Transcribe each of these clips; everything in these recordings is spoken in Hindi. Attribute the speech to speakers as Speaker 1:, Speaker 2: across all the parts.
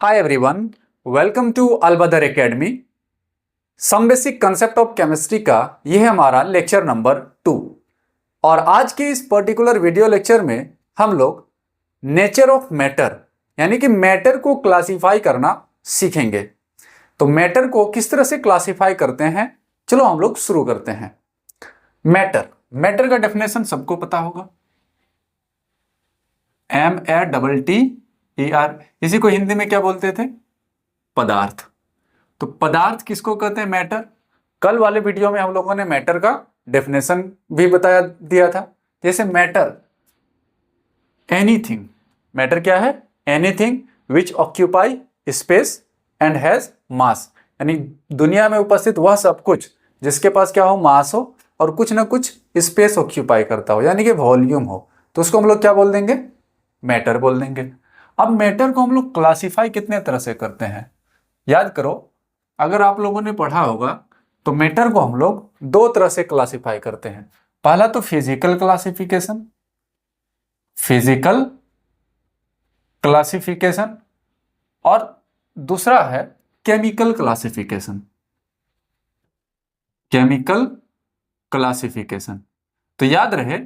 Speaker 1: Hi everyone, welcome to Albadar Academy. Some basic concept of chemistry का यह है हमारा लेक्चर नंबर 2 और आज के इस पर्टिकुलर वीडियो लेक्चर में हम लोग नेचर ऑफ मैटर यानी कि मैटर को क्लासिफाई करना सीखेंगे। तो मैटर को किस तरह से क्लासिफाई करते हैं, चलो हम लोग शुरू करते हैं। मैटर का डेफिनेशन सबको पता होगा, MATTER। इसी को हिंदी में क्या बोलते थे? पदार्थ। तो पदार्थ किसको कहते हैं? मैटर। कल वाले वीडियो में हम लोगों ने मैटर का डेफिनेशन भी बताया दिया था। जैसे मैटर, एनीथिंग। मैटर क्या है? Anything which occupy space and has मास, यानी दुनिया में उपस्थित वह सब कुछ जिसके पास क्या हो? मास हो और कुछ ना कुछ स्पेस ऑक्यूपाई करता हो, यानी कि वॉल्यूम हो, तो उसको हम लोग क्या बोल देंगे? मैटर बोल देंगे। अब मैटर को हम लोग क्लासिफाई कितने तरह से करते हैं, याद करो। अगर आप लोगों ने पढ़ा होगा तो मैटर को हम लोग दो तरह से क्लासिफाई करते हैं। पहला तो फिजिकल क्लासिफिकेशन और दूसरा है केमिकल क्लासिफिकेशन। तो याद रहे,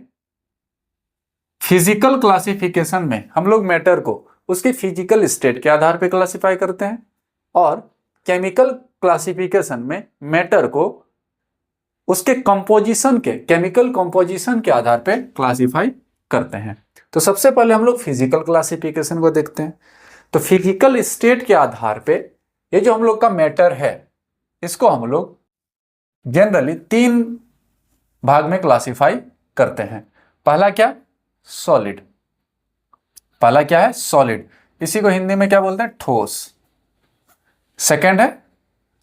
Speaker 1: फिजिकल क्लासिफिकेशन में हम लोग मैटर को उसके फिजिकल स्टेट के आधार पर क्लासिफाई करते हैं और केमिकल क्लासिफिकेशन में मैटर को उसके केमिकल कंपोजिशन के आधार पर क्लासिफाई करते हैं। तो सबसे पहले हम लोग फिजिकल क्लासिफिकेशन को देखते हैं। तो फिजिकल स्टेट के आधार पे ये जो हम लोग का मैटर है, इसको हम लोग जनरली 3 भाग में क्लासिफाई करते हैं। पहला क्या है? सॉलिड। इसी को हिंदी में क्या बोलते हैं? ठोस। सेकंड है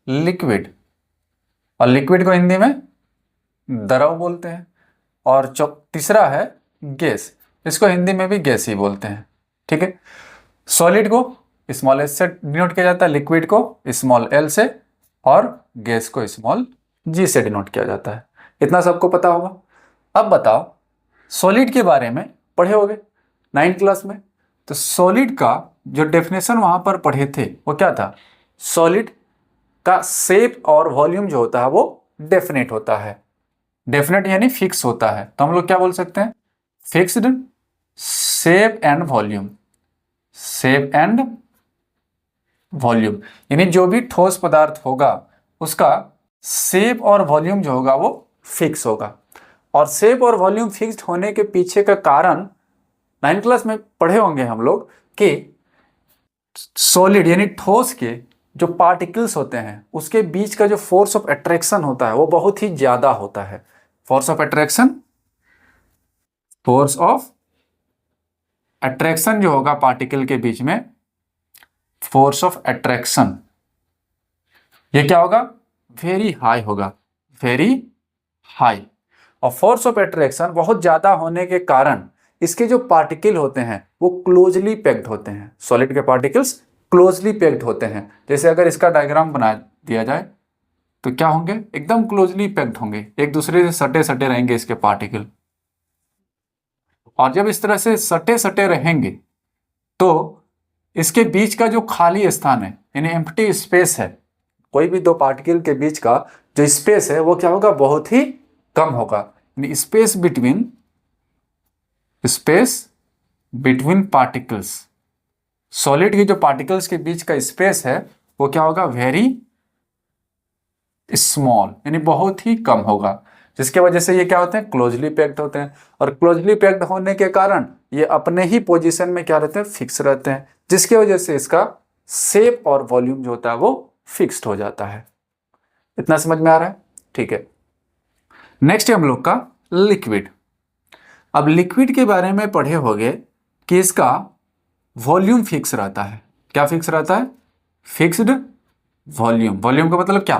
Speaker 1: लिक्विड, और लिक्विड को हिंदी में द्रव बोलते हैं। और तीसरा है गैस, इसको हिंदी में भी गैस ही बोलते हैं। ठीक है। सॉलिड को स्मॉल एस से डिनोट किया जाता है, लिक्विड को स्मॉल एल से, और गैस को स्मॉल जी से डिनोट किया जाता है। इतना सबको पता होगा। अब बताओ, सॉलिड के बारे में पढ़े होगे 9th क्लास में। तो सॉलिड का जो डेफिनेशन वहां पर पढ़े थे वो क्या था? सॉलिड का शेप और वॉल्यूम जो होता है वो डेफिनेट होता है। डेफिनेट यानी फिक्स होता है। तो हम लोग क्या बोल सकते हैं? Fixed shape and volume. यानी जो भी ठोस पदार्थ होगा उसका शेप और वॉल्यूम जो होगा वो फिक्स होगा। और शेप और वॉल्यूम फिक्स्ड होने के पीछे का कारण 9th क्लास में पढ़े होंगे हम लोग कि सॉलिड यानी ठोस के जो पार्टिकल्स होते हैं उसके बीच का जो फोर्स ऑफ अट्रैक्शन होता है वो बहुत ही ज्यादा होता है। फोर्स ऑफ अट्रैक्शन जो होगा पार्टिकल के बीच में, फोर्स ऑफ अट्रैक्शन ये क्या होगा? वेरी हाई होगा, वेरी हाई। और फोर्स ऑफ अट्रैक्शन बहुत ज्यादा होने के कारण इसके जो पार्टिकल होते हैं वो क्लोजली पैक्ड होते हैं। सॉलिड के पार्टिकल्स क्लोजली पैक्ड होते हैं। जैसे अगर इसका डायग्राम बना दिया जाए तो क्या होंगे? एकदम क्लोजली पैक्ड होंगे, एक दूसरे से सटे सटे रहेंगे इसके पार्टिकल। और जब इस तरह से सटे सटे रहेंगे तो इसके बीच का जो खाली स्थान है यानी एम्प्टी स्पेस है, कोई भी दो पार्टिकल के बीच का जो स्पेस है वो क्या होगा? बहुत ही कम होगा। यानी स्पेस बिटवीन पार्टिकल्स, सॉलिड के जो पार्टिकल्स के बीच का स्पेस है वो क्या होगा? वेरी स्मॉल, यानी बहुत ही कम होगा। जिसके वजह से ये क्या होते हैं? क्लोजली पैक्ड होते हैं। और क्लोजली पैक्ड होने के कारण ये अपने ही पोजीशन में क्या रहते हैं? फिक्स रहते हैं, जिसकी वजह से इसका शेप और वॉल्यूम जो होता है वो फिक्स्ड हो जाता है। इतना समझ में आ रहा है? ठीक है। नेक्स्ट है हम लोग का लिक्विड। अब लिक्विड के बारे में पढ़े होंगे कि इसका वॉल्यूम फिक्स रहता है। क्या फिक्स रहता है? Fixed volume. वॉल्यूम का मतलब क्या?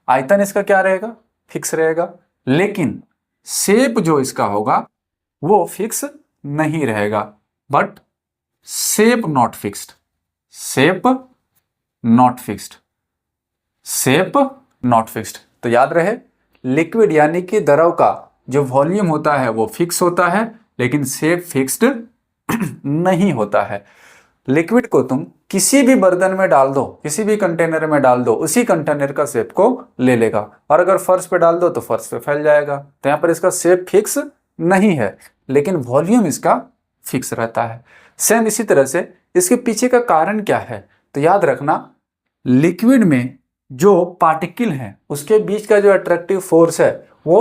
Speaker 1: आयतन इसका क्या रहेगा? फिक्स रहेगा। लेकिन शेप जो इसका होगा वो फिक्स नहीं रहेगा। But shape not fixed. तो याद रहे, लिक्विड यानी कि द्रव का जो वॉल्यूम होता है वो फिक्स होता है, लेकिन शेप फिक्स्ड नहीं होता है। लिक्विड को तुम किसी भी बर्तन में डाल दो, किसी भी कंटेनर में डाल दो, उसी कंटेनर का शेप को ले लेगा, और अगर फर्श पे डाल दो तो फर्श पे फैल जाएगा। तो यहाँ पर इसका शेप फिक्स नहीं है, लेकिन वॉल्यूम इसका फिक्स रहता है। सेम इसी तरह से इसके पीछे का कारण क्या है, तो याद रखना लिक्विड में जो पार्टिकल हैं उसके बीच का जो अट्रैक्टिव फोर्स है वो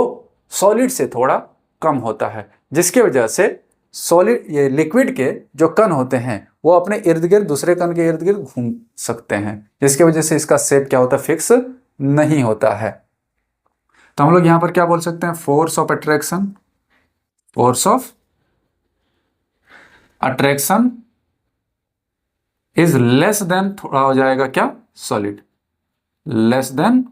Speaker 1: सॉलिड से थोड़ा कम होता है, जिसकी वजह से सॉलिड ये लिक्विड के जो कण होते हैं वो अपने इर्द गिर्द दूसरे कण के इर्द गिर्द घूम सकते हैं, जिसकी वजह से इसका शेप क्या होता है, फिक्स नहीं होता है। तो हम लोग यहां पर क्या बोल सकते हैं, force of attraction, force of attraction is less than, थोड़ा हो जाएगा क्या, सॉलिड, लेस देन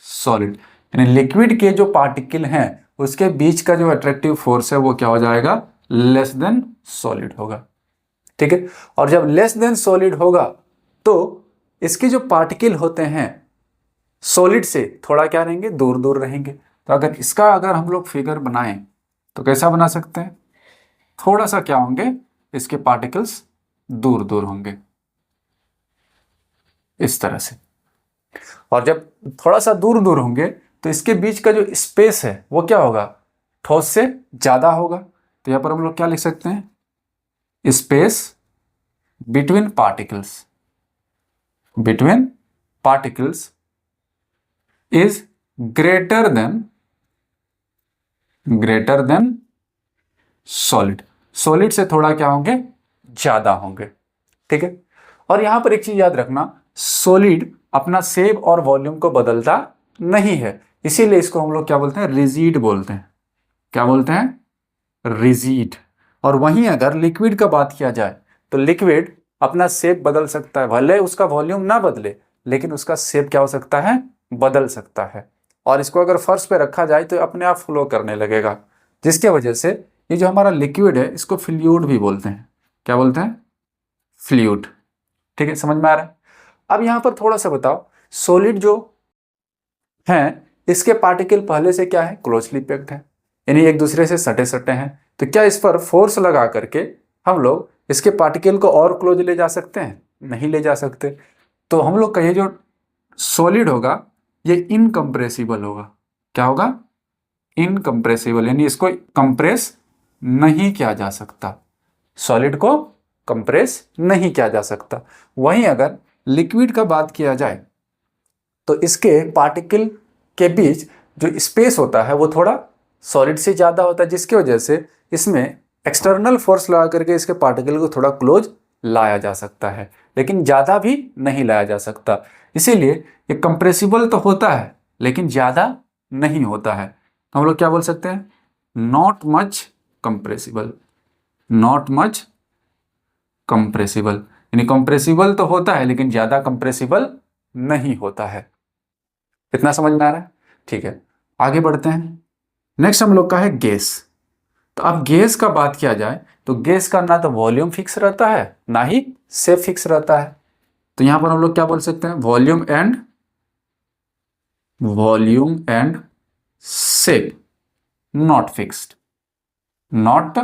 Speaker 1: सॉलिड, यानी लिक्विड के जो पार्टिकल हैं उसके बीच का जो अट्रैक्टिव फोर्स है वो क्या हो जाएगा, लेस देन सॉलिड होगा। ठीक है, और जब लेस देन सॉलिड होगा तो इसके जो पार्टिकल होते हैं सॉलिड से थोड़ा क्या रहेंगे, दूर दूर रहेंगे। तो अगर हम लोग फिगर बनाएं तो कैसा बना सकते हैं, थोड़ा सा क्या होंगे, इसके पार्टिकल्स दूर दूर होंगे इस तरह से, और जब थोड़ा सा दूर दूर होंगे तो इसके बीच का जो स्पेस है वो क्या होगा, ठोस से ज्यादा होगा। तो यहां पर हम लोग क्या लिख सकते हैं, space between particles, between particles is greater than solid, solid से थोड़ा क्या होंगे, ज्यादा होंगे। ठीक है, और यहां पर एक चीज याद रखना, सॉलिड अपना शेप और वॉल्यूम को बदलता नहीं है, इसीलिए इसको हम लोग क्या बोलते हैं, रिजिड बोलते हैं। क्या बोलते हैं, रिजिड। और वहीं अगर लिक्विड का बात किया जाए तो लिक्विड अपना शेप बदल सकता है, भले उसका वॉल्यूम ना बदले लेकिन उसका शेप क्या हो सकता है, बदल सकता है। और इसको अगर फर्श पे रखा जाए तो अपने आप फ्लो करने लगेगा, जिसके वजह से ये जो हमारा लिक्विड है इसको फ्लूइड भी बोलते हैं। क्या बोलते हैं, फ्लूइड। ठीक है, समझ में आ रहा है। अब यहां पर थोड़ा सा बताओ, सॉलिड जो है इसके पार्टिकल पहले से क्या है, क्लोजली पैक्ड है, यानी एक दूसरे से सटे सटे हैं। तो क्या इस पर फोर्स लगा करके हम लोग इसके पार्टिकल को और क्लोज ले जा सकते हैं, नहीं ले जा सकते। तो हम लोग कहिए जो सॉलिड होगा ये इनकम्प्रेसिबल होगा। क्या होगा, इनकम्प्रेसिबल, यानी इसको कंप्रेस नहीं किया जा सकता, सॉलिड को कंप्रेस नहीं किया जा सकता। वहीं अगर लिक्विड का बात किया जाए तो इसके पार्टिकल के बीच जो स्पेस होता है वो थोड़ा सॉलिड से ज़्यादा होता है, जिसकी वजह से इसमें एक्सटर्नल फोर्स लगा करके इसके पार्टिकल को थोड़ा क्लोज लाया जा सकता है, लेकिन ज़्यादा भी नहीं लाया जा सकता। इसीलिए ये कंप्रेसिबल तो होता है लेकिन ज़्यादा नहीं होता है। तो हम लोग क्या बोल सकते हैं, not much compressible, not much compressible, यानी कंप्रेसिबल तो होता है लेकिन ज़्यादा कंप्रेसिबल नहीं होता है। इतना समझ में आ रहा है। ठीक है, आगे बढ़ते हैं। नेक्स्ट हम लोग का है गैस। तो अब गैस का बात किया जाए तो गैस का ना तो वॉल्यूम फिक्स रहता है ना ही शेप फिक्स रहता है। तो यहां पर हम लोग क्या बोल सकते हैं, volume and shape not fixed, not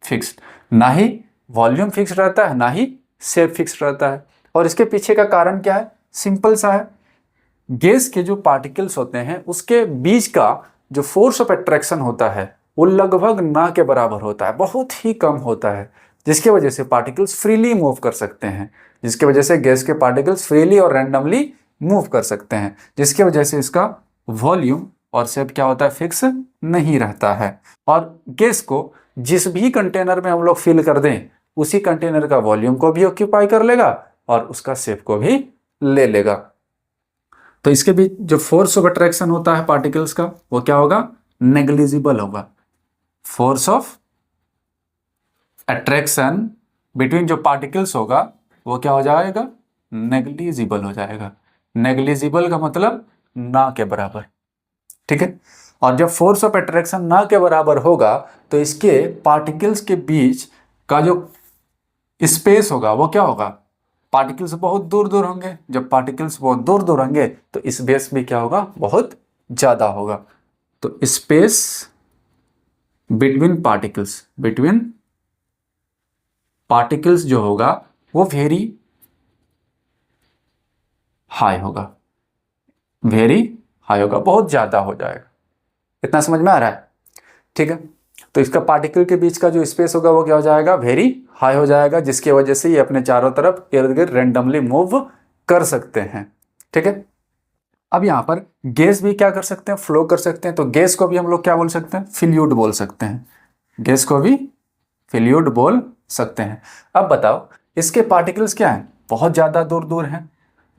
Speaker 1: fixed, ना ही वॉल्यूम फिक्स रहता है ना ही शेप फिक्स रहता है। और इसके पीछे का कारण क्या है, सिंपल सा है, गैस के जो पार्टिकल्स होते हैं उसके बीच का जो फोर्स ऑफ अट्रैक्शन होता है वो लगभग ना के बराबर होता है, बहुत ही कम होता है, जिसकी वजह से पार्टिकल्स फ्रीली मूव कर सकते हैं, जिसकी वजह से गैस के पार्टिकल्स फ्रीली और रैंडमली मूव कर सकते हैं, जिसकी वजह से इसका वॉल्यूम और शेप क्या होता है, फिक्स नहीं रहता है। और गैस को जिस भी कंटेनर में हम लोग फिल कर दें उसी कंटेनर का वॉल्यूम को भी ऑक्यूपाई कर लेगा और उसका शेप को भी ले लेगा। तो इसके बीच जो फोर्स ऑफ अट्रैक्शन होता है पार्टिकल्स का वो क्या होगा, नेग्लिजिबल होगा। फोर्स ऑफ अट्रैक्शन बिटवीन जो पार्टिकल्स होगा वो क्या हो जाएगा, नेग्लिजिबल हो जाएगा। नेग्लिजिबल का मतलब ना के बराबर। ठीक है, और जब फोर्स ऑफ अट्रैक्शन ना के बराबर होगा तो इसके पार्टिकल्स के बीच का जो स्पेस होगा वो क्या होगा, पार्टिकल्स बहुत दूर दूर होंगे। जब पार्टिकल्स बहुत दूर दूर होंगे तो स्पेस भी क्या होगा, बहुत ज्यादा होगा। तो स्पेस बिटवीन पार्टिकल्स जो होगा वो वेरी हाई होगा, वेरी हाई होगा, बहुत ज़्यादा हो जाएगा। इतना समझ में आ रहा है? ठीक है, तो इसका पार्टिकल के बीच का जो स्पेस होगा वो क्या हो जाएगा, वेरी हाई हो जाएगा, जिसकी वजह से ये अपने चारों तरफ इर्द गिर्द रेंडमली मूव कर सकते हैं। ठीक है, अब यहाँ पर गैस भी क्या कर सकते हैं, फ्लो कर सकते हैं। तो गैस को भी हम लोग क्या बोल सकते हैं, फ्लूइड बोल सकते हैं। गैस को भी फ्लूइड बोल सकते हैं। अब बताओ इसके पार्टिकल्स क्या हैं, बहुत ज़्यादा दूर दूर हैं।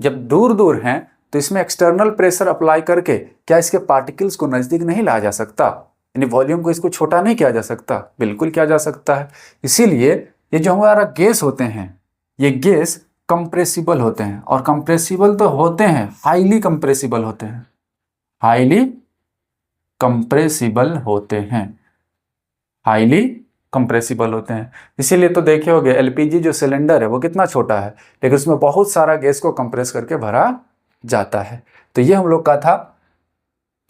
Speaker 1: जब दूर दूर हैं तो इसमें एक्सटर्नल प्रेशर अप्लाई करके क्या इसके पार्टिकल्स को नज़दीक नहीं लाया जा सकता, यानी वॉल्यूम को इसको छोटा नहीं किया जा सकता? बिल्कुल किया जा सकता है। इसीलिए ये जो हमारा गैस होते हैं, ये गैस कंप्रेसिबल होते हैं, और कंप्रेसिबल तो होते हैं, हाईली कंप्रेसिबल होते हैं, हाईली कंप्रेसिबल होते हैं, हाईली कंप्रेसिबल होते हैं। इसीलिए तो देखे होगे एलपीजी जो सिलेंडर है वो कितना छोटा है, लेकिन उसमें बहुत सारा गैस को कंप्रेस करके भरा जाता है। तो ये हम लोग का था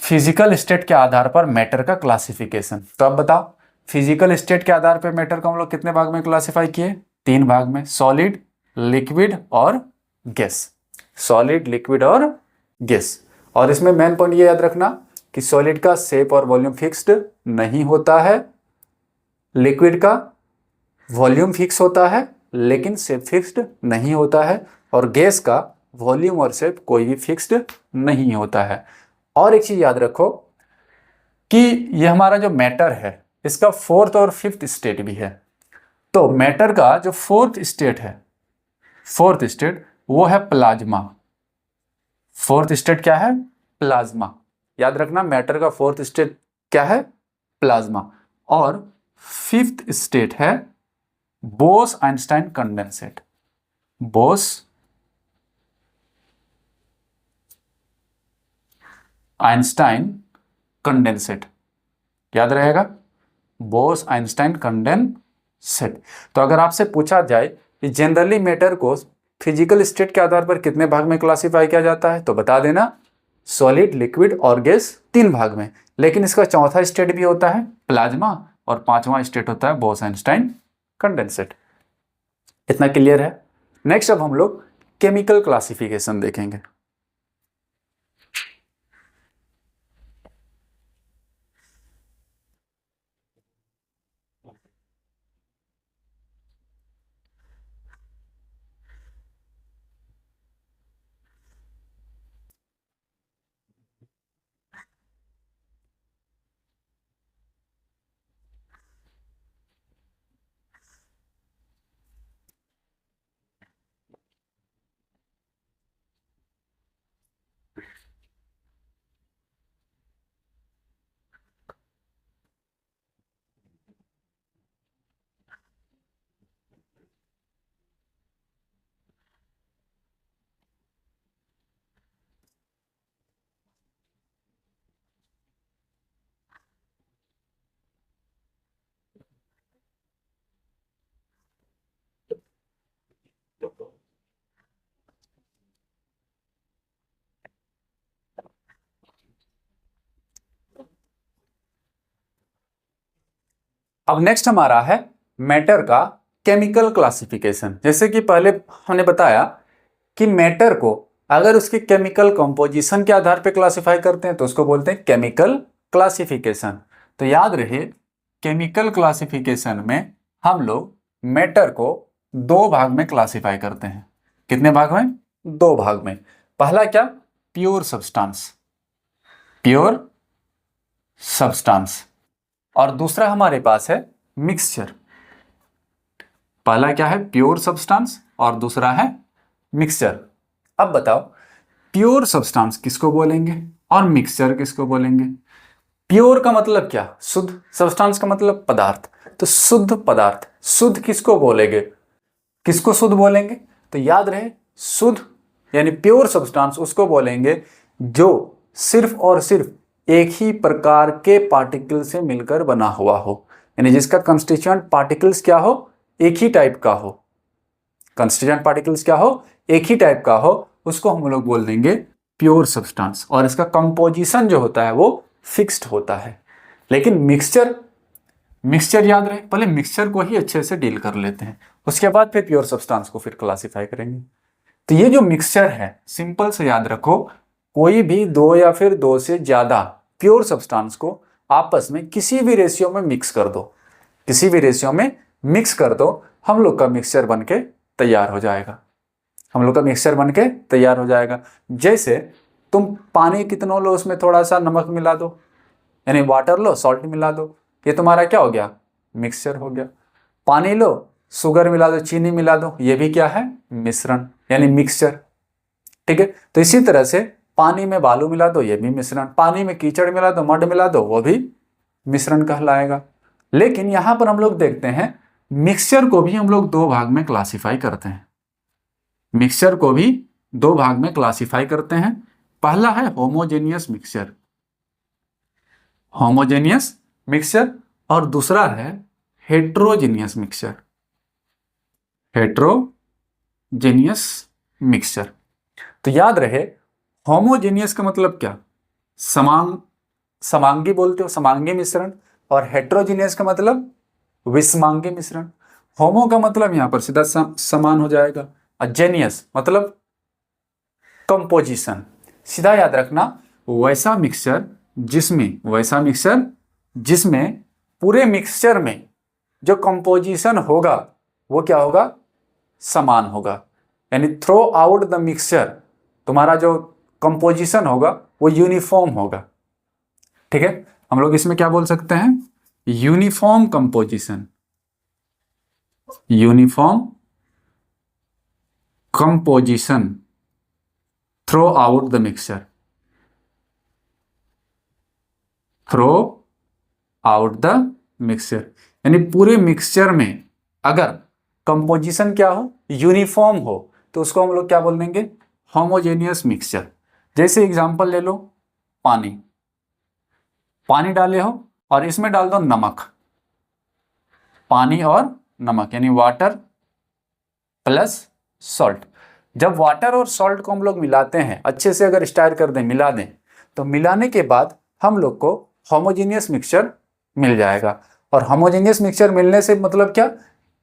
Speaker 1: फिजिकल स्टेट के आधार पर मैटर का क्लासिफिकेशन। तो अब बताओ फिजिकल स्टेट के आधार पर मैटर को हम लोग कितने भाग में क्लासिफाई किए, 3 भाग में, सॉलिड, लिक्विड और गैस। सॉलिड, लिक्विड और गैस। और इसमें मेन पॉइंट ये याद रखना कि सॉलिड का शेप और वॉल्यूम फिक्स्ड नहीं होता है, लिक्विड का वॉल्यूम फिक्स होता है लेकिन शेप फिक्स्ड नहीं होता है, और गैस का वॉल्यूम और शेप कोई भी फिक्स्ड नहीं होता है। और एक चीज याद रखो कि ये हमारा जो मैटर है इसका 4th और 5th स्टेट भी है। तो मैटर का जो 4th स्टेट है, 4th स्टेट वो है प्लाज्मा। 4th स्टेट क्या है, प्लाज्मा। याद रखना मैटर का 4th स्टेट क्या है, प्लाज्मा। और 5th स्टेट है Bose Einstein condensate. Bose Einstein condensate, याद रहेगा, बोस आइंस्टाइन कंडेंसेट। तो अगर आपसे पूछा जाए कि जनरली मैटर को फिजिकल स्टेट के आधार पर कितने भाग में क्लासिफाई किया जाता है, तो बता देना सॉलिड, लिक्विड और गैस 3 भाग में। लेकिन इसका 4था स्टेट भी होता है प्लाज्मा, और 5वां स्टेट होता है बोस आइंस्टाइन कंडेंसेट। इतना क्लियर है? नेक्स्ट अब हम लोग केमिकल क्लासिफिकेशन देखेंगे। अब नेक्स्ट हमारा है मैटर का केमिकल क्लासिफिकेशन। जैसे कि पहले हमने बताया कि मैटर को अगर उसके केमिकल कंपोजिशन के आधार पर क्लासिफाई करते हैं तो उसको बोलते हैं केमिकल क्लासिफिकेशन। तो याद रहे केमिकल क्लासिफिकेशन में हम लोग मैटर को 2 भाग में क्लासिफाई करते हैं। कितने भाग में? 2 भाग में। पहला क्या, प्योर सब्सटेंस, प्योर सब्सटेंस, और दूसरा हमारे पास है मिक्सचर। पहला क्या है, प्योर सब्सटेंस, और दूसरा है मिक्सचर। अब बताओ प्योर सब्सटेंस किसको बोलेंगे और मिक्सचर किसको बोलेंगे? प्योर का मतलब क्या, शुद्ध, सब्सटेंस का मतलब पदार्थ। तो शुद्ध पदार्थ, शुद्ध किसको बोलेंगे, किसको शुद्ध बोलेंगे? तो याद रहे शुद्ध यानी प्योर सब्सटेंस उसको बोलेंगे जो सिर्फ और सिर्फ एक ही प्रकार के पार्टिकल से मिलकर बना हुआ हो, यानी जिसका कंस्टिट्यूएंट पार्टिकल्स क्या हो, एक ही टाइप का हो। कंस्टिट्यूएंट पार्टिकल्स क्या हो, एक ही टाइप का हो, उसको हम लोग बोल देंगे प्योर सब्सटेंस। और इसका कंपोजिशन जो होता है वो फिक्स्ड होता है। लेकिन मिक्सचर मिक्सचर याद रहे, पहले मिक्सचर को ही अच्छे से डील कर लेते हैं, उसके बाद फिर प्योर सब्सटेंस को फिर क्लासिफाई करेंगे। तो ये जो मिक्सचर है, सिंपल से याद रखो, कोई भी दो या फिर दो से ज्यादा प्योर सब्सटेंस को आपस में किसी भी रेशियो में मिक्स कर दो, किसी भी रेशियो में मिक्स कर दो, हम लोग का मिक्सचर बनके तैयार हो जाएगा, हम लोग का मिक्सचर बनके तैयार हो जाएगा। जैसे तुम पानी कितना लो, उसमें थोड़ा सा नमक मिला दो, यानी वाटर लो, सॉल्ट मिला दो, ये तुम्हारा क्या हो गया, मिक्सचर हो गया। पानी लो, शुगर मिला दो, चीनी मिला दो, ये भी क्या है, मिश्रण, यानी मिक्सचर। ठीक है, तो इसी तरह से पानी में बालू मिला दो, ये भी मिश्रण, पानी में कीचड़ मिला दो, मड मिला दो, वो भी मिश्रण कहलाएगा। लेकिन यहां पर हम लोग देखते हैं मिक्सचर को भी हम लोग दो भाग में क्लासिफाई करते हैं, मिक्सचर को भी दो भाग में क्लासिफाई करते हैं। पहला है होमोजेनियस मिक्सचर, होमोजेनियस मिक्सचर, और दूसरा है हेट्रोजेनियस मिक्सचर, हेट्रोजेनियस मिक्सचर। तो याद रहे, होमोजेनियस का मतलब क्या, समांगी बोलते हो, समांगी मिश्रण, और हेट्रोजेनियस का मतलब विषमांगी मिश्रण। होमो का मतलब यहां पर सीधा समान हो जाएगा, और जेनियस मतलब कंपोजिशन। सीधा याद रखना, वैसा मिक्सचर जिसमें पूरे मिक्सचर में जो कंपोजिशन होगा वो क्या होगा, समान होगा, यानी थ्रो आउट द मिक्सचर तुम्हारा जो कंपोजिशन होगा वो यूनिफॉर्म होगा। ठीक है, हम लोग इसमें क्या बोल सकते हैं, uniform composition, uniform composition throughout the mixture, throughout the mixture, यानी पूरे मिक्सचर में अगर कंपोजिशन क्या हो, यूनिफॉर्म हो, तो उसको हम लोग क्या बोल देंगे, होमोजेनियस मिक्सचर। जैसे एग्जांपल ले लो, पानी डाले हो और इसमें डाल दो नमक, पानी और नमक यानी वाटर प्लस सॉल्ट। जब वाटर और सॉल्ट को हम लोग मिलाते हैं, अच्छे से अगर स्टायर कर दें, मिला दें, तो मिलाने के बाद हम लोग को होमोजेनियस मिक्सचर मिल जाएगा। और होमोजेनियस मिक्सचर मिलने से मतलब क्या,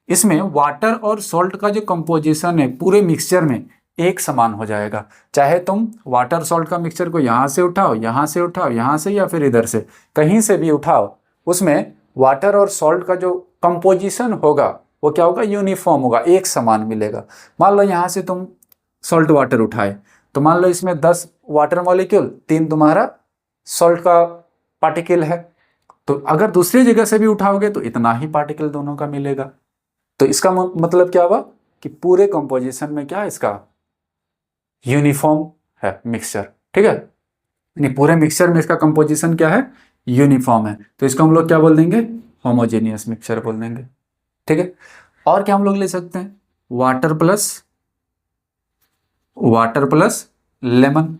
Speaker 1: इसमें वाटर और सॉल्ट का जो कंपोजिशन है पूरे मिक्सचर में एक समान हो जाएगा। चाहे तुम वाटर सॉल्ट का मिक्सचर को यहाँ से उठाओ, यहाँ से उठाओ, यहाँ से, या फिर इधर से, कहीं से भी उठाओ, उसमें वाटर और सॉल्ट का जो कंपोजिशन होगा वो क्या होगा, यूनिफॉर्म होगा, एक समान मिलेगा। मान लो यहाँ से तुम सॉल्ट वाटर उठाए, तो मान लो इसमें 10 वाटर मॉलिक्यूल, 3 तुम्हारा सॉल्ट का पार्टिकल है, तो अगर दूसरी जगह से भी उठाओगे तो इतना ही पार्टिकल दोनों का मिलेगा। तो इसका मतलब क्या हुआ कि पूरे कंपोजिशन में क्या है, इसका यूनिफॉर्म है मिक्सचर। ठीक है, यानी पूरे मिक्सचर में इसका कंपोजिशन क्या है, यूनिफॉर्म है, तो इसको हम लोग क्या बोल देंगे, होमोजेनियस मिक्सचर बोल देंगे। ठीक है, और क्या हम लोग ले सकते हैं, वाटर प्लस लेमन,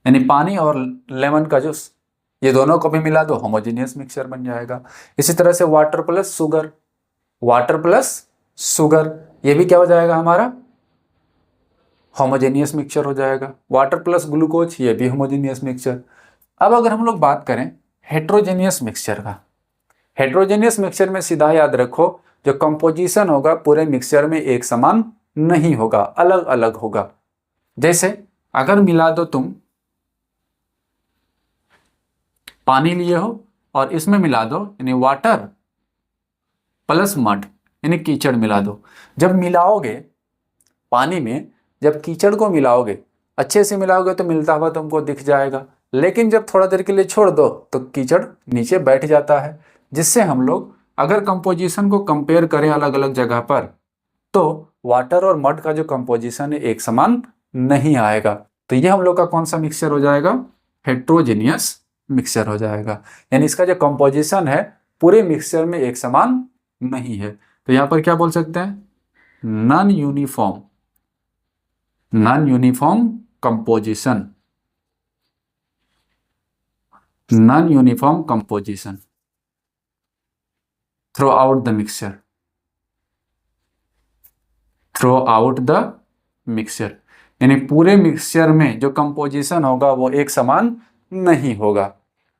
Speaker 1: यानी पानी और लेमन का जूस, ये दोनों को भी मिला दो, होमोजेनियस मिक्सचर बन जाएगा। इसी तरह से वाटर प्लस शुगर, ये भी क्या हो जाएगा, हमारा होमोजेनियस मिक्सचर हो जाएगा। वाटर प्लस ग्लूकोज, ये भी होमोजेनियस मिक्सचर। अब अगर हम लोग बात करें हेट्रोजेनियस मिक्सचर का, हेट्रोजेनियस मिक्सचर में सीधा याद रखो, जो कंपोजिशन होगा पूरे मिक्सचर में एक समान नहीं होगा, अलग अलग होगा। जैसे अगर मिला दो तुम पानी लिए हो और इसमें मिला दो, यानी वाटर प्लस मड, यानी कीचड़ मिला दो, जब मिलाओगे पानी में, जब कीचड़ को मिलाओगे, अच्छे से मिलाओगे तो मिलता हुआ तुमको दिख जाएगा, लेकिन जब थोड़ा देर के लिए छोड़ दो तो कीचड़ नीचे बैठ जाता है, जिससे हम लोग अगर कंपोजिशन को कंपेयर करें अलग अलग जगह पर, तो वाटर और मड का जो कंपोजिशन है एक समान नहीं आएगा। तो ये हम लोग का कौन सा मिक्सचर हो जाएगा, हेट्रोजेनियस मिक्सचर हो जाएगा, यानी इसका जो कंपोजिशन है पूरे मिक्सचर में एक समान नहीं है। तो यहां पर क्या बोल सकते हैं, non uniform composition, non uniform composition through out the mixture, यानी पूरे मिक्सचर में जो कंपोजिशन होगा वो एक समान नहीं होगा।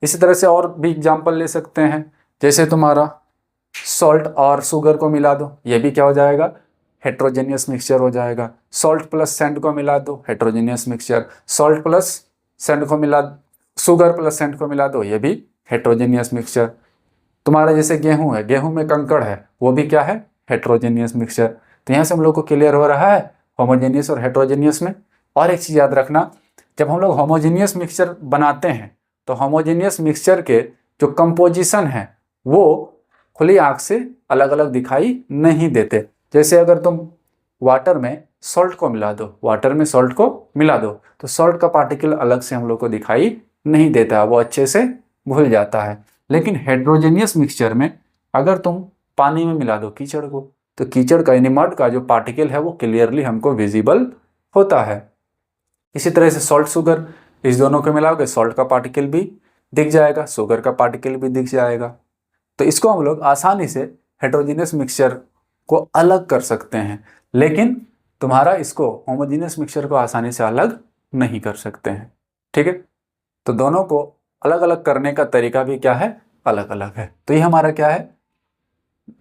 Speaker 1: इसी तरह से और भी एग्जांपल ले सकते हैं, जैसे तुम्हारा सॉल्ट और शुगर को मिला दो, ये भी क्या हो जाएगा, हेट्रोजेनियस मिक्सचर हो जाएगा। सॉल्ट प्लस सेंड को मिला दो, heterogeneous mixture. Salt plus send को मिला, शुगर प्लस सेंड को मिला दो, ये भी हेट्रोजेनियस मिक्सचर। तुम्हारा जैसे गेहूं है, गेहूं में कंकड़ है, वो भी क्या है, हेट्रोजेनियस मिक्सचर। तो यहाँ से हम लोग को क्लियर हो रहा है होमोजेनियस और हेट्रोजेनियस में। और एक चीज़ याद रखना, जब हम लोग होमोजेनियस मिक्सचर बनाते हैं तो होमोजेनियस मिक्सचर के जो कंपोजिशन है वो खुली आंख से अलग अलग दिखाई नहीं देते। जैसे अगर तुम वाटर में सॉल्ट को मिला दो, वाटर में सॉल्ट को मिला दो, तो सॉल्ट का पार्टिकल अलग से हम लोग को दिखाई नहीं देता, वो अच्छे से घुल जाता है। लेकिन हेट्रोजेनियस मिक्सचर में अगर तुम पानी में मिला दो कीचड़ को, तो कीचड़ का यानी मड का जो पार्टिकल है वो क्लियरली हमको विजिबल होता है। इसी तरह से सॉल्ट शुगर, इस दोनों को मिलाओगे, सॉल्ट का पार्टिकल भी दिख जाएगा, शुगर का पार्टिकल भी दिख जाएगा। तो इसको हम लोग आसानी से हेट्रोजेनियस मिक्सचर को अलग कर सकते हैं, लेकिन तुम्हारा इसको होमोजेनियस मिक्सचर को आसानी से अलग नहीं कर सकते हैं। ठीक है, तो दोनों को अलग अलग करने का तरीका भी क्या है, अलग अलग है। तो ये हमारा क्या है,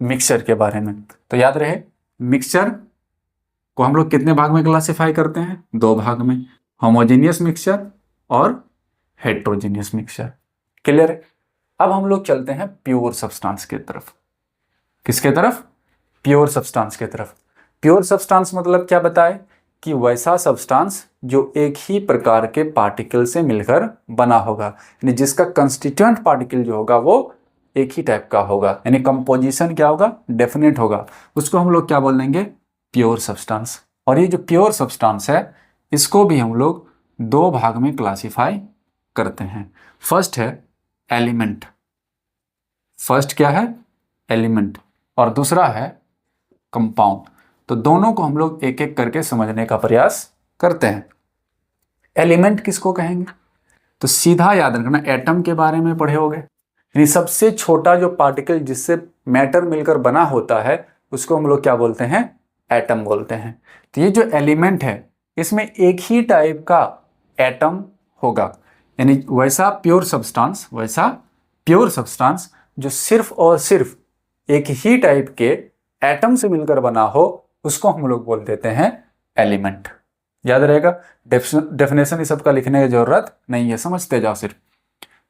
Speaker 1: मिक्सचर के बारे में। तो याद रहे, मिक्सचर को हम लोग कितने भाग में क्लासिफाई करते हैं, दो भाग में, होमोजेनियस मिक्सचर और हेट्रोजेनियस मिक्सचर। क्लियर है। अब हम लोग चलते हैं प्योर सब्सटेंस की तरफ। किसके तरफ, प्योर सब्सटेंस की तरफ। प्योर सब्सटेंस मतलब क्या बताए, कि वैसा सब्सटेंस जो एक ही प्रकार के पार्टिकल से मिलकर बना होगा, यानी जिसका कंस्टिट्यूएंट पार्टिकल जो होगा वो एक ही टाइप का होगा, यानी कंपोजिशन क्या होगा, डेफिनेट होगा, उसको हम लोग क्या बोल देंगे, प्योर सब्सटेंस। और ये जो प्योर सब्सटेंस है इसको भी हम लोग दो भाग में क्लासिफाई करते हैं। फर्स्ट है एलिमेंट, फर्स्ट क्या है, एलिमेंट, और दूसरा है कंपाउंड। तो दोनों को हम लोग एक एक करके समझने का प्रयास करते हैं। एलिमेंट किसको कहेंगे, तो सीधा याद रखना, एटम के बारे में पढ़े होगे, यानी सबसे छोटा जो पार्टिकल जिससे मैटर मिलकर बना होता है उसको हम लोग क्या बोलते हैं, एटम बोलते हैं। तो ये जो एलिमेंट है इसमें एक ही टाइप का एटम होगा, यानी वैसा प्योर सब्सटेंस, वैसा प्योर सब्सटेंस जो सिर्फ और सिर्फ एक ही टाइप के एटम से मिलकर बना हो, उसको हम लोग बोल देते हैं एलिमेंट। याद रहेगा, डेफिनेशन इस सबका लिखने की जरूरत नहीं है, समझते जाओ सिर्फ।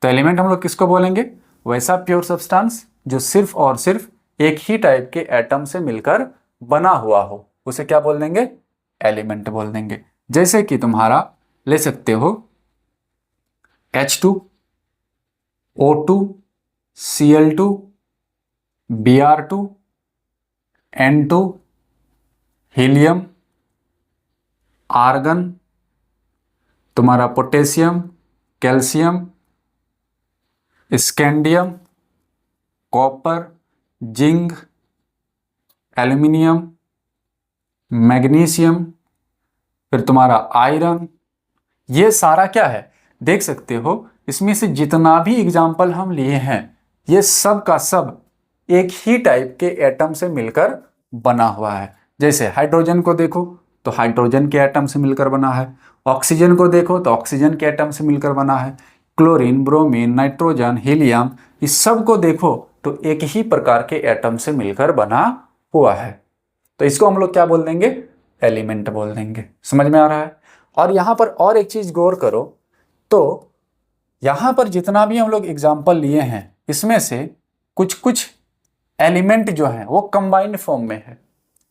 Speaker 1: तो एलिमेंट हम लोग किसको बोलेंगे, वैसा प्योर सब्सटेंस जो सिर्फ और सिर्फ एक ही टाइप के एटम से मिलकर बना हुआ हो, उसे क्या बोल देंगे, एलिमेंट बोल देंगे। जैसे कि तुम्हारा ले सकते हो H2, O2, Cl2, Br2, N2, helium, argon, तुम्हारा potassium, calcium, scandium, copper, zinc, aluminium, magnesium, फिर तुम्हारा आयरन। ये सारा क्या है, देख सकते हो इसमें से जितना भी एग्जाम्पल हम लिए हैं ये सब का सब एक ही टाइप के एटम से मिलकर बना हुआ है। जैसे हाइड्रोजन को देखो तो हाइड्रोजन के एटम से मिलकर बना है, ऑक्सीजन को देखो तो ऑक्सीजन के एटम से मिलकर बना है, क्लोरीन, ब्रोमीन, नाइट्रोजन, हीलियम, इस सब को देखो तो एक ही प्रकार के एटम से मिलकर बना हुआ है। तो इसको हम लोग क्या बोल देंगे, एलिमेंट बोल देंगे। समझ में आ रहा है। और यहाँ पर और एक चीज गौर करो, तो यहाँ पर जितना भी हम लोग एग्जाम्पल लिए हैं इसमें से कुछ कुछ एलिमेंट जो है वो कंबाइंड फॉर्म में है,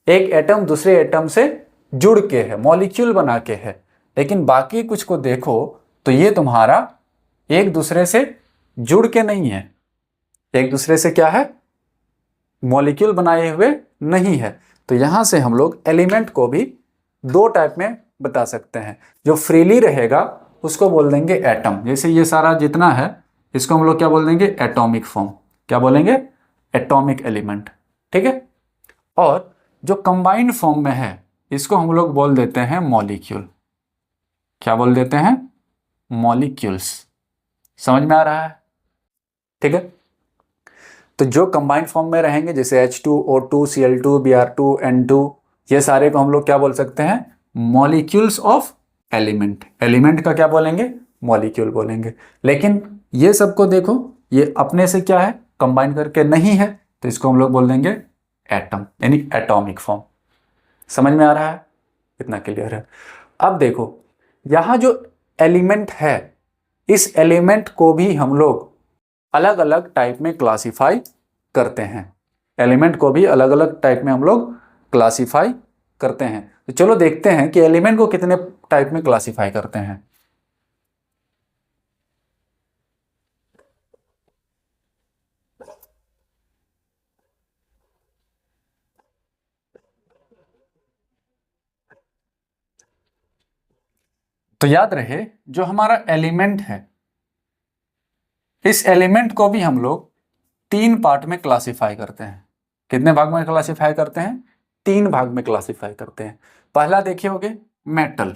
Speaker 1: एक एटम दूसरे एटम से जुड़ के है, मॉलिक्यूल बना के है। लेकिन बाकी कुछ को देखो तो ये तुम्हारा एक दूसरे से जुड़ के नहीं है, एक दूसरे से क्या है, मॉलिक्यूल बनाए हुए नहीं है। तो यहां से हम लोग एलिमेंट को भी दो टाइप में बता सकते हैं। जो फ्रीली रहेगा उसको बोल देंगे एटम, जैसे ये सारा जितना है इसको हम लोग क्या बोल देंगे, एटॉमिक फॉर्म, क्या बोलेंगे, एटॉमिक एलिमेंट। ठीक है। और जो कंबाइंड फॉर्म में है इसको हम लोग बोल देते हैं मॉलिक्यूल। क्या बोल देते हैं, मॉलिक्यूल्स। समझ में आ रहा है। ठीक है। तो जो कंबाइंड फॉर्म में रहेंगे जैसे H2, O2, Cl2, Br2, N2, ये सारे को हम लोग क्या बोल सकते हैं, मॉलिक्यूल्स ऑफ एलिमेंट। एलिमेंट का क्या बोलेंगे, मॉलिक्यूल बोलेंगे। लेकिन ये सबको देखो, ये अपने से क्या है, कंबाइन करके नहीं है तो इसको हम लोग बोल देंगे एटम, यानी एटॉमिक फॉर्म। समझ में आ रहा है? इतना क्लियर है। अब देखो यहाँ जो एलिमेंट है, इस एलिमेंट को भी हम लोग अलग अलग टाइप में क्लासिफाई करते हैं। एलिमेंट को भी अलग अलग टाइप में हम लोग क्लासिफाई करते हैं। तो चलो देखते हैं कि एलिमेंट को कितने टाइप में क्लासिफाई करते हैं। तो याद रहे जो हमारा एलिमेंट है, इस एलिमेंट को भी हम लोग 3 पार्ट में क्लासिफाई करते हैं। कितने भाग में क्लासिफाई करते हैं? 3 भाग में क्लासिफाई करते हैं। पहला देखिए होगे मेटल।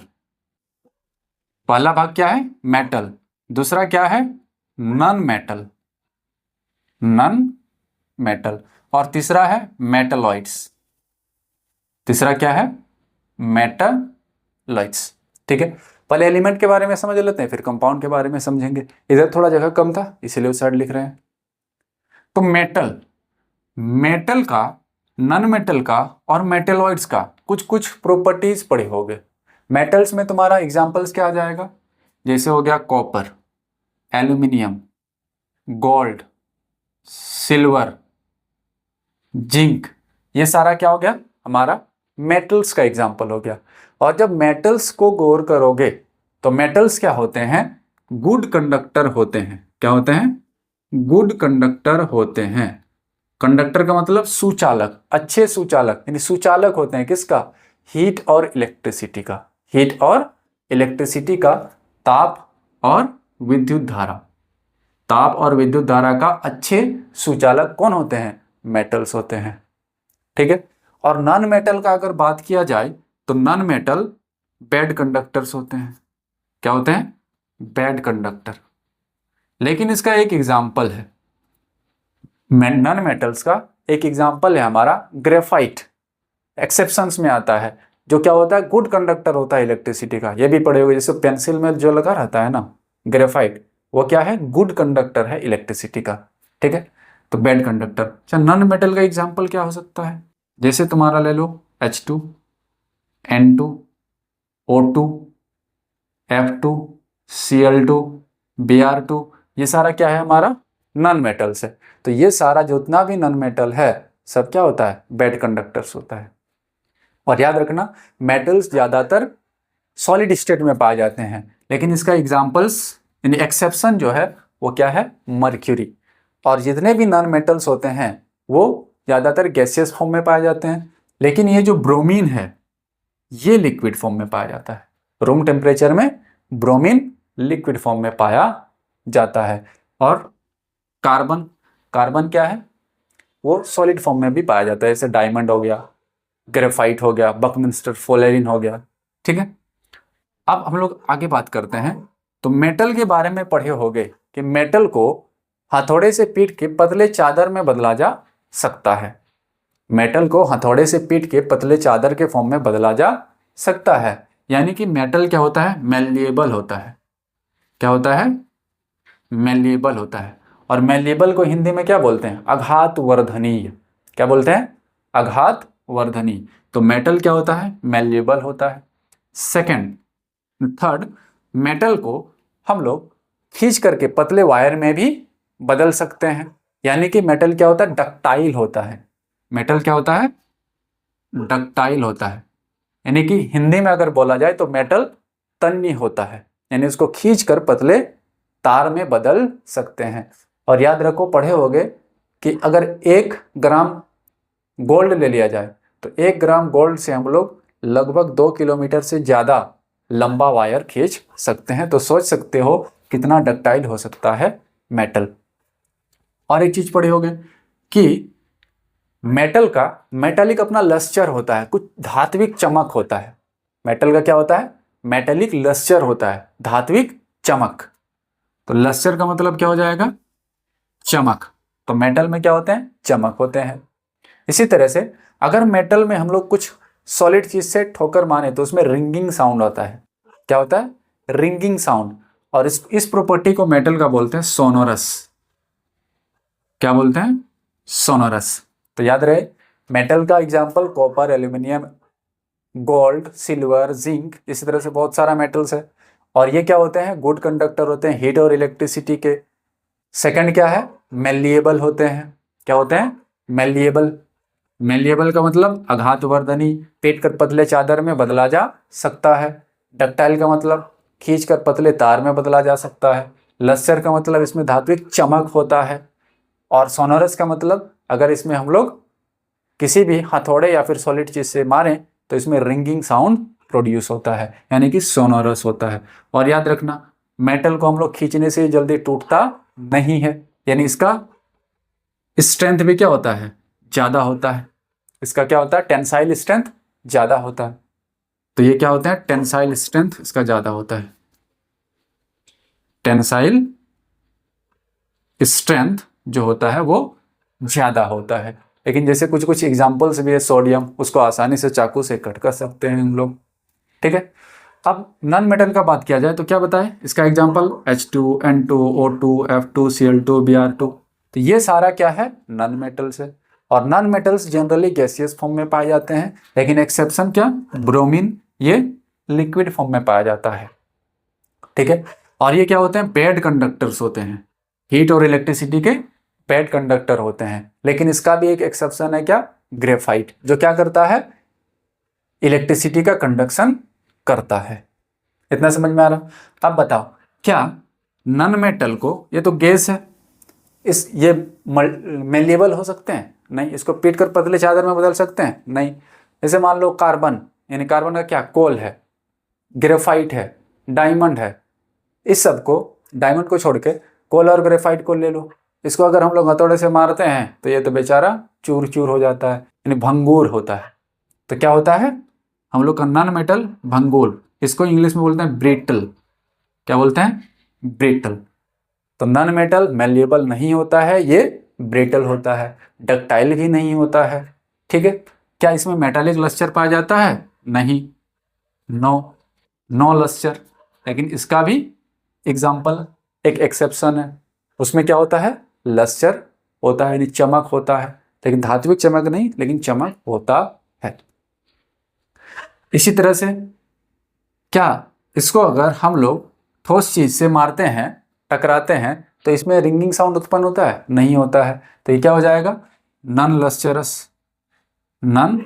Speaker 1: पहला भाग क्या है? मेटल। दूसरा क्या है? Non metal, non metal. और तीसरा है मेटलॉइड्स। तीसरा क्या है? मेटलॉइड्स। ठीक है, पहले एलिमेंट के बारे में समझ लेते हैं, फिर कंपाउंड के बारे में समझेंगे। इधर थोड़ा जगह कम था इसीलिए उस साइड लिख रहे हैं। तो मेटल, मेटल का, नॉन मेटल का और मेटलॉइड्स का कुछ कुछ प्रॉपर्टीज पढ़े होंगे। मेटल्स में तुम्हारा एग्जांपल्स क्या आ जाएगा? जैसे हो गया copper, aluminium, gold, silver, zinc. ये सारा क्या हो गया? हमारा मेटल्स का एग्जांपल हो गया। और जब मेटल्स को गौर करोगे तो मेटल्स क्या होते हैं? गुड कंडक्टर होते हैं। क्या होते हैं? गुड कंडक्टर होते हैं। कंडक्टर का मतलब सुचालक, अच्छे सुचालक, यानी सुचालक होते हैं किसका? हीट और इलेक्ट्रिसिटी का। हीट और इलेक्ट्रिसिटी का, ताप और विद्युत धारा, ताप और विद्युत धारा का अच्छे सुचालक कौन होते हैं? मेटल्स होते हैं। ठीक है, और नॉन मेटल का अगर बात किया जाए तो नॉन मेटल बैड कंडक्टर्स होते हैं। क्या होते हैं? Bad conductor. लेकिन इसका एक एग्जाम्पल है, नॉन मेटल्स का एक एग्जाम्पल है हमारा ग्रेफाइट। एक्सेप्शंस में आता है, जो क्या होता है? गुड कंडक्टर होता है इलेक्ट्रिसिटी का। ये भी पढ़े हुए, जैसे पेंसिल में जो लगा रहता है ना ग्रेफाइट, वो क्या है? गुड कंडक्टर है इलेक्ट्रिसिटी का। ठीक है, तो बैड कंडक्टर। अच्छा, नॉन मेटल का एग्जाम्पल क्या हो सकता है? जैसे तुम्हारा ले लो H2, N2, O2, F2, Cl2, Br2। ये सारा क्या है? हमारा नॉन मेटल्स है। तो ये सारा जितना भी नॉन मेटल है सब क्या होता है? बैड कंडक्टर्स होता है। और याद रखना मेटल्स ज्यादातर सॉलिड स्टेट में पाए जाते हैं, लेकिन इसका एग्जांपल्स यानी एक्सेप्शन जो है वो क्या है? मर्क्यूरी। और जितने भी नॉन मेटल्स होते हैं वो ज्यादातर गैसियस फॉर्म में पाए जाते हैं, लेकिन ये जो ब्रोमीन है ये लिक्विड फॉर्म में पाया जाता है। रूम टेम्परेचर में ब्रोमीन लिक्विड फॉर्म में पाया जाता है। और कार्बन, कार्बन क्या है? वो सॉलिड फॉर्म में भी पाया जाता है, जैसे डायमंड हो गया, ग्रेफाइट हो गया, बकमिंस्टर फोलेरिन हो गया। ठीक है, अब हम लोग आगे बात करते हैं। तो मेटल के बारे में पढ़े होंगे कि मेटल को हथौड़े से पीट के पतले चादर में बदला जा सकता है। मेटल को हथौड़े से पीट के पतले चादर के फॉर्म में बदला जा सकता है, यानी कि मेटल क्या होता है? मेलिएबल होता है। क्या होता है? मेलिएबल होता है। और मेलिएबल को हिंदी में क्या बोलते हैं? आघात वर्धनीय। क्या बोलते हैं? आघात वर्धनीय। तो मेटल क्या होता है? मेलिएबल होता है। सेकंड, थर्ड, मेटल को हम लोग खींच करके पतले वायर में भी बदल सकते हैं, यानी कि मेटल क्या होता है? डक्टाइल होता है। मेटल क्या होता है? डक्टाइल होता है, यानी कि हिंदी में अगर बोला जाए तो मेटल तन्य होता है, यानी उसको खींचकर पतले तार में बदल सकते हैं। और याद रखो, पढ़े होंगे कि अगर 1 ग्राम गोल्ड ले लिया जाए तो 1 ग्राम गोल्ड से हम लोग लगभग 2 किलोमीटर से ज्यादा लंबा वायर खींच सकते हैं। तो सोच सकते हो कितना डक्टाइल हो सकता है मेटल। और एक चीज पढ़े होंगे कि मेटल का मेटालिक अपना लस्चर होता है, कुछ धात्विक चमक होता है। मेटल का क्या होता है? मेटालिक लस्चर होता है, धात्विक चमक। तो लस्चर का मतलब क्या हो जाएगा? चमक। तो मेटल में क्या होते हैं? चमक होते हैं। इसी तरह से अगर मेटल में हम लोग कुछ सॉलिड चीज से ठोकर माने तो उसमें रिंगिंग साउंड होता है। क्या होता है? Ringing sound. और इस प्रॉपर्टी को मेटल का बोलते हैं सोनोरस। क्या बोलते हैं, सोनोरस। तो याद रहे, मेटल का example copper, aluminium, gold, silver, zinc, इसी तरह से बहुत सारा मेटल्स है। और ये क्या होते हैं, गुड कंडक्टर होते हैं हीट और इलेक्ट्रिसिटी के। सेकंड क्या है, मेलिएबल होते हैं। क्या होते हैं, मेलिएबल। मेलिएबल का मतलब आघातवर्धनी, पेट कर पतले चादर में बदला जा सकता है। डक्टाइल का मतलब खींच कर पतले तार में बदला जा सकता है। लस्टर का मतलब इसमें धात्विक चमक होता है। और सोनोरस का मतलब अगर इसमें हम लोग किसी भी हथौड़े या फिर सॉलिड चीज से मारें तो इसमें रिंगिंग साउंड प्रोड्यूस होता है, यानी कि सोनोरस होता है। और याद रखना, मेटल को हम लोग खींचने से जल्दी टूटता नहीं है, यानी इसका स्ट्रेंथ भी क्या होता है, ज्यादा होता है। इसका क्या होता है, टेंसाइल स्ट्रेंथ ज्यादा होता है। तो ये क्या होता है, टेंसाइल स्ट्रेंथ इसका ज्यादा होता है। टेंसाइल स्ट्रेंथ जो होता है वो ज्यादा होता है। लेकिन जैसे कुछ कुछ एग्जांपल्स भी है, सोडियम, उसको आसानी से चाकू से कट कर सकते हैं हम लोग। ठीक है, अब नॉन मेटल का बात किया जाए तो क्या बताएं, इसका example H2, N2, O2, F2, Cl2, Br2। तो ये सारा क्या है, नॉन मेटल्स है। और non metals generally gaseous form में पाए जाते हैं, लेकिन एक्सेप्शन क्या, ब्रोमीन, ये लिक्विड फॉर्म में पाया जाता है। ठीक है, और ये क्या होते हैं, पैड कंडक्टर्स होते हैं, हीट और इलेक्ट्रिसिटी के पैड कंडक्टर होते हैं। लेकिन इसका भी एक एक्सेप्शन है, क्या, ग्रेफाइट, जो क्या करता है, इलेक्ट्रिसिटी का कंडक्शन करता है। इतना समझ में आ रहा। अब बताओ, क्या नॉन मेटल को, ये तो गैस है, ये मेलिएबल हो सकते हैं, नहीं। इसको पीट कर पतले चादर में बदल सकते हैं, नहीं। जैसे मान लो कार्बन, यानी कार्बन का क्या, कोल है, ग्रेफाइट है, डायमंड है। इस सब को, डायमंड को छोड़ के कोल और ग्रेफाइट को ले लो, इसको अगर हम लोग हथौड़े से मारते हैं तो ये तो बेचारा चूर चूर हो जाता है, यानी भंगूर होता है। तो क्या होता है, हम लोग का नॉन मेटल भंगूर, इसको इंग्लिश में बोलते हैं ब्रिटल। क्या बोलते हैं, ब्रिटल। तो नॉन मेटल मेलिएबल नहीं होता है, ये ब्रिटल होता है। डक्टाइल भी नहीं होता है। ठीक है, क्या इसमें मेटालिक लस्टर पाया जाता है, नहीं, नो, नो लस्टर। लेकिन इसका भी एग्जाम्पल, एक एक्सेप्शन है, उसमें क्या होता है, लस्टर होता है, यानी चमक होता है, लेकिन धात्विक चमक नहीं, लेकिन चमक होता है। इसी तरह से क्या, इसको अगर हम लोग ठोस चीज से मारते हैं, टकराते हैं, तो इसमें रिंगिंग साउंड उत्पन्न होता है, नहीं होता है। तो ये क्या हो जाएगा, नॉन लस्चरस, नॉन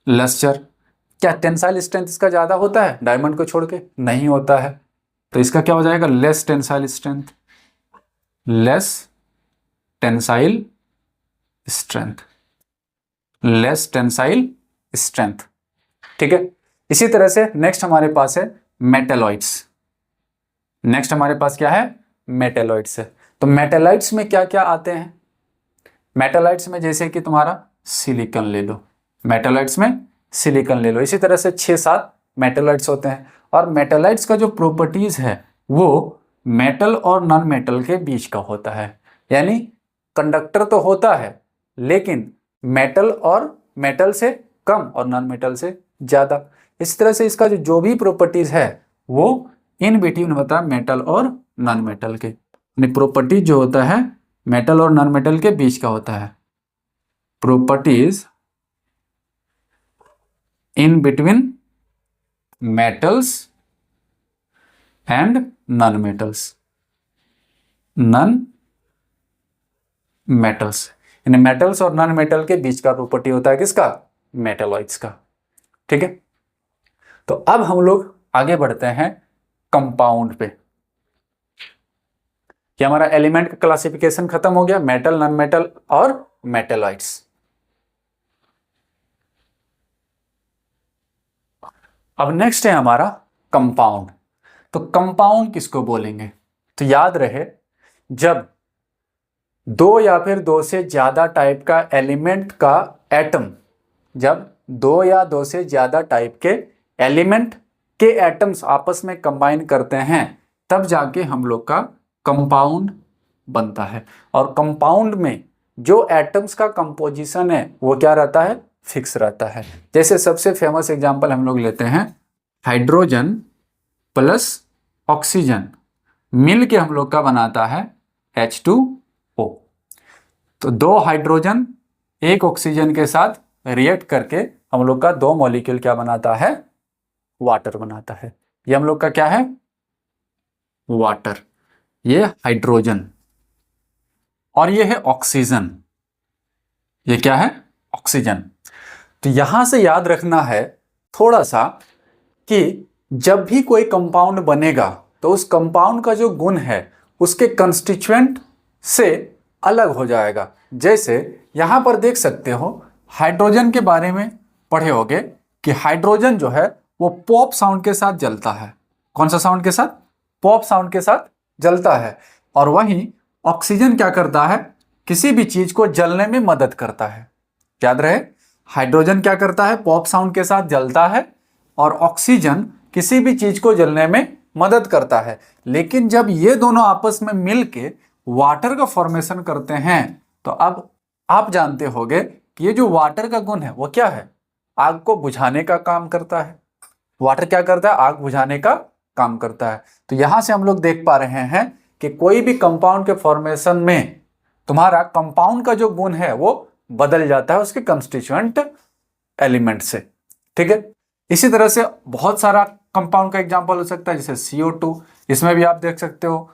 Speaker 1: लस्टर। क्या टेंसाइल स्ट्रेंथ इसका ज्यादा होता है डायमंड को छोड़ के, नहीं होता है। तो इसका क्या हो जाएगा, less tensile strength, less tensile strength, less tensile strength. ठीक है, इसी तरह से नेक्स्ट हमारे पास है मेटेलॉइड्स। नेक्स्ट हमारे पास क्या है, मेटेलॉइड्स है। तो मेटेलॉइड्स में क्या क्या आते हैं, मेटेलॉइड्स में जैसे कि तुम्हारा सिलिकॉन ले लो, मेटेलॉइड्स में सिलिकॉन ले लो। इसी तरह से 6-7 मेटेलॉइड्स होते हैं। और मेटेलॉइड्स का जो प्रॉपर्टीज है वो मेटल और नॉन मेटल के बीच का होता है, यानी कंडक्टर तो होता है, लेकिन मेटल और मेटल से कम और नॉन मेटल से ज्यादा। इस तरह से इसका जो भी प्रॉपर्टीज है वो इन बिटवीन होता है मेटल और नॉन मेटल के, यानी प्रॉपर्टीज जो होता है मेटल और नॉन मेटल के बीच का होता है। Properties in between metals and non metals, non metals, यानी मेटल्स और नॉन मेटल के बीच का प्रॉपर्टी होता है किसका, मेटेलॉइड्स का। ठीक है, तो अब हम लोग आगे बढ़ते हैं कंपाउंड पे। कि हमारा एलिमेंट का क्लासिफिकेशन खत्म हो गया, मेटल, नॉन मेटल और मेटेलॉइड्स। अब नेक्स्ट है हमारा कंपाउंड। तो कंपाउंड किसको बोलेंगे, तो याद रहे, जब दो या फिर दो से ज्यादा टाइप का एलिमेंट का एटम, जब दो या दो से ज्यादा टाइप के एलिमेंट के एटम्स आपस में कंबाइन करते हैं, तब जाके हम लोग का कंपाउंड बनता है। और कंपाउंड में जो एटम्स का कंपोजिशन है वो क्या रहता है, फिक्स रहता है। जैसे सबसे फेमस एग्जांपल हम लोग लेते हैं, हाइड्रोजन प्लस ऑक्सीजन मिल के हम लोग का बनाता है H2O। तो 2 हाइड्रोजन एक ऑक्सीजन के साथ रिएक्ट करके हम लोग का 2 मॉलिक्यूल क्या बनाता है, वाटर बनाता है। ये हम लोग का क्या है, वाटर। ये हाइड्रोजन और ये है ऑक्सीजन। ये क्या है, ऑक्सीजन। तो यहां से याद रखना है थोड़ा सा कि जब भी कोई कंपाउंड बनेगा तो उस कंपाउंड का जो गुण है उसके कंस्टिट्यूएंट से अलग हो जाएगा। जैसे यहां पर देख सकते हो हाइड्रोजन के बारे में पढ़े होगे कि हाइड्रोजन जो है वो पॉप साउंड के साथ जलता है। कौन सा साउंड के साथ, पॉप साउंड के साथ जलता है। और वहीं ऑक्सीजन क्या करता है, किसी भी चीज को जलने में मदद करता है। याद रहे, हाइड्रोजन क्या करता है, पॉप साउंड के साथ जलता है और ऑक्सीजन किसी भी चीज को जलने में मदद करता है। लेकिन जब ये दोनों आपस में मिलके वाटर का फॉर्मेशन करते हैं तो अब आप जानते होंगे कि ये जो वाटर का गुण है वो क्या है, आग को बुझाने का काम करता है। वाटर क्या करता है, आग बुझाने का काम करता है। तो यहां से हम लोग देख पा रहे हैं कि कोई भी कंपाउंड के फॉर्मेशन में तुम्हारा कंपाउंड का जो गुण है वो बदल जाता है उसके कंस्टिट्यूएंट एलिमेंट से। ठीक है, इसी तरह से बहुत सारा कंपाउंड का एग्जांपल हो सकता है, जैसे CO2। इसमें भी आप देख सकते हो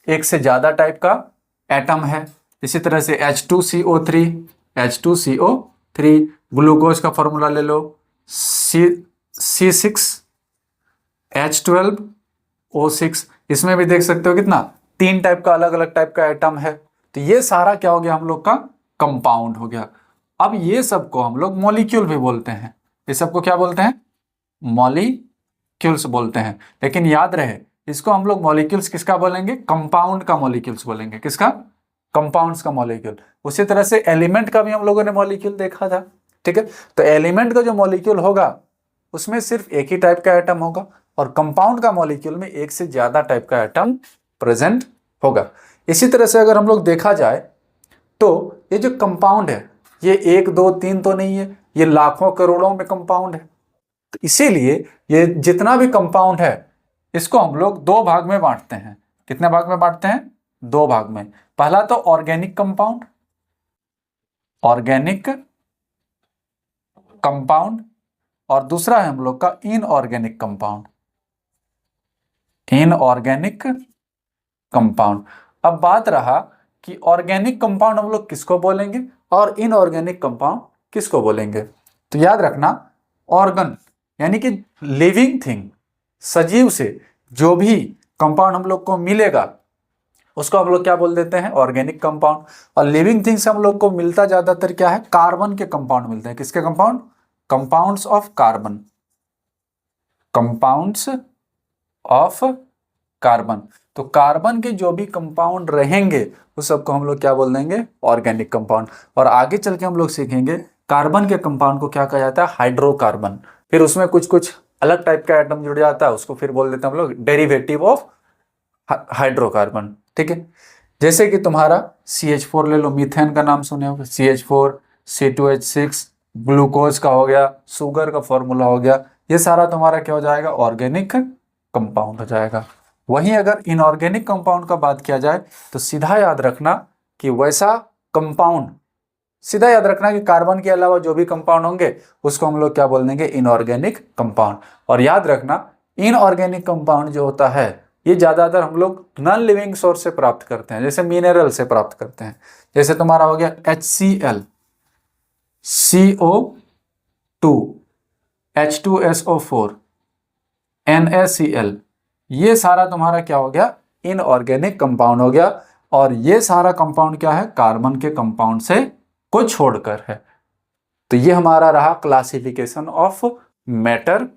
Speaker 1: एक से ज्यादा टाइप का एटम है। इसी तरह से H2CO3, H2CO3, ग्लूकोज का फॉर्मूला ले लो C6H12O6। इसमें भी देख सकते हो कितना, 3 टाइप का अलग अलग टाइप का एटम है। तो ये सारा क्या हो गया, हम लोग का कंपाउंड हो गया। अब ये सबको हम लोग मॉलिक्यूल भी बोलते हैं। ये सबको क्या बोलते हैं, मॉलिक्यूल्स बोलते हैं। लेकिन याद रहे इसको हम लोग मॉलिक्यूल्स किसका बोलेंगे, कंपाउंड का मॉलिक्यूल्स बोलेंगे। किसका, कंपाउंड्स का मॉलिक्यूल। उसी तरह से एलिमेंट का भी हम लोगों ने मॉलिक्यूल देखा था। ठीक है, तो एलिमेंट का जो मॉलिक्यूल होगा उसमें सिर्फ एक ही टाइप का एटम होगा और कंपाउंड का मॉलिक्यूल में एक से ज्यादा टाइप का एटम प्रेजेंट होगा। इसी तरह से अगर हम लोग देखा जाए तो ये जो कंपाउंड है ये 1 2 3 तो नहीं है, ये लाखों करोड़ों में कंपाउंड है। तो इसीलिए ये जितना भी कंपाउंड है इसको हम लोग 2 भाग में बांटते हैं। कितने भाग में बांटते हैं, 2 भाग में। पहला तो ऑर्गेनिक कंपाउंड, ऑर्गेनिक कंपाउंड, और दूसरा है हम लोग का इनऑर्गेनिक कंपाउंड, इनऑर्गेनिक कंपाउंड। अब बात रहा कि ऑर्गेनिक कंपाउंड हम लोग किसको बोलेंगे और इनऑर्गेनिक कंपाउंड किसको बोलेंगे। तो याद रखना, ऑर्गन यानी कि लिविंग थिंग, सजीव से जो भी कंपाउंड हम लोग को मिलेगा उसको हम लोग क्या बोल देते हैं, ऑर्गेनिक कंपाउंड। और लिविंग थिंग से हम लोग को मिलता ज्यादातर क्या है, कार्बन के कंपाउंड मिलते हैं। किसके compound, compounds of carbon, compounds of carbon. तो कार्बन के जो भी कंपाउंड रहेंगे उस सबको हम लोग क्या बोल देंगे, ऑर्गेनिक कंपाउंड। और आगे चल के हम लोग सीखेंगे कार्बन के कंपाउंड को क्या कहा जाता है, हाइड्रोकार्बन। फिर उसमें कुछ कुछ अलग टाइप का एटम जुड़ जाता है, उसको फिर बोल देते हैं हम लोग डेरिवेटिव ऑफ हाइड्रोकार्बन। ठीक है, जैसे कि तुम्हारा CH4 ले लो, मीथेन का नाम सुने हो, CH4, C2H6, ग्लूकोज का हो गया, शुगर का फॉर्मूला हो गया। ये सारा तुम्हारा क्या हो जाएगा, ऑर्गेनिक कंपाउंड हो जाएगा। वहीं अगर इनऑर्गेनिक कंपाउंड का बात किया जाए तो सीधा याद रखना कि वैसा कंपाउंड, सीधा याद रखना कि कार्बन के अलावा जो भी कंपाउंड होंगे उसको हम लोग क्या बोल देंगे, इनऑर्गेनिक कंपाउंड। और याद रखना इनऑर्गेनिक कंपाउंड जो होता है ये ज्यादातर हम लोग नॉन लिविंग सोर्स से प्राप्त करते हैं, जैसे मिनरल से प्राप्त करते हैं। जैसे तुम्हारा हो गया HCl, CO2, H2SO4, NaCl, ये सारा तुम्हारा क्या हो गया, इनऑर्गेनिक कंपाउंड हो गया। और ये सारा कंपाउंड क्या है, कार्बन के कंपाउंड से को छोड़कर है। तो ये हमारा रहा क्लासिफिकेशन ऑफ मैटर